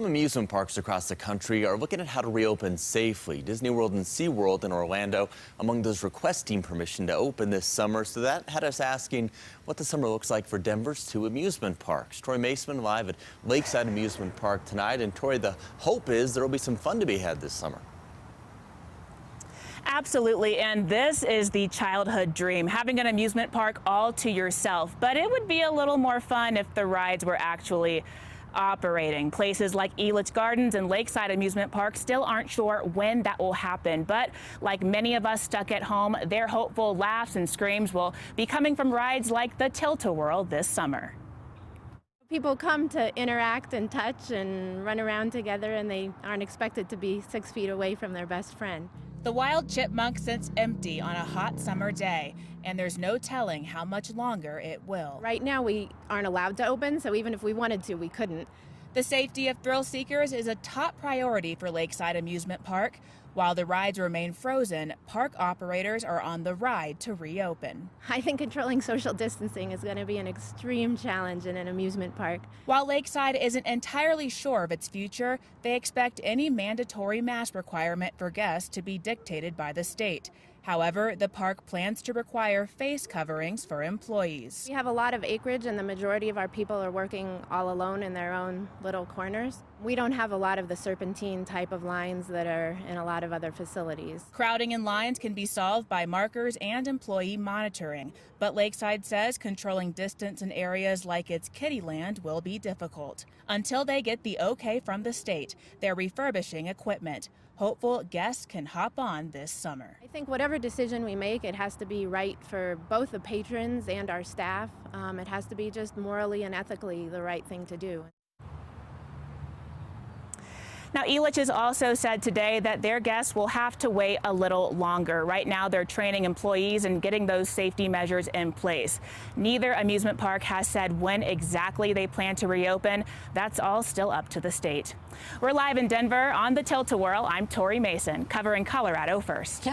amusement parks across the country are looking at how to reopen safely. Disney World and SeaWorld in Orlando among those requesting permission to open this summer. So that had us asking what the summer looks like for Denver's two amusement parks. Tori Mason live at Lakeside Amusement Park tonight. And Tori, the hope is there will be some fun to be had this summer. Absolutely, and this is the childhood dream, having an amusement park all to yourself. But it would be a little more fun if the rides were actually operating. Places like Elitch Gardens and Lakeside Amusement Park still aren't sure when that will happen. But like many of us stuck at home, their hopeful laughs and screams will be coming from rides like the Tilt-A-Whirl this summer. People come to interact and touch and run around together, and they aren't expected to be 6 feet away from their best friend. The wild chipmunk sits empty on a hot summer day, and there's no telling how much longer it will. Right now we aren't allowed to open, so even if we wanted to, we couldn't. The safety of thrill seekers is a top priority for Lakeside Amusement Park. While the rides remain frozen, park operators are on the ride to reopen. I think controlling social distancing is going to be an extreme challenge in an amusement park. While Lakeside isn't entirely sure of its future, they expect any mandatory mask requirement for guests to be dictated by the state. However, the park plans to require face coverings for employees. We have a lot of acreage, and the majority of our people are working all alone in their own little corners. We don't have a lot of the serpentine type of lines that are in a lot of other facilities. Crowding in lines can be solved by markers and employee monitoring, but Lakeside says controlling distance in areas like its Kittyland will be difficult. Until they get the okay from the state, they're refurbishing equipment. Hopeful guests can hop on this summer. I think whatever decision we make, it has to be right for both the patrons and our staff. It has to be just morally and ethically the right thing to do. Now, Elitch has also said today that their guests will have to wait a little longer. Right now, they're training employees and getting those safety measures in place. Neither amusement park has said when exactly they plan to reopen. That's all still up to the state. We're live in Denver on the Tilt-A-Whirl. I'm Tori Mason, covering Colorado First.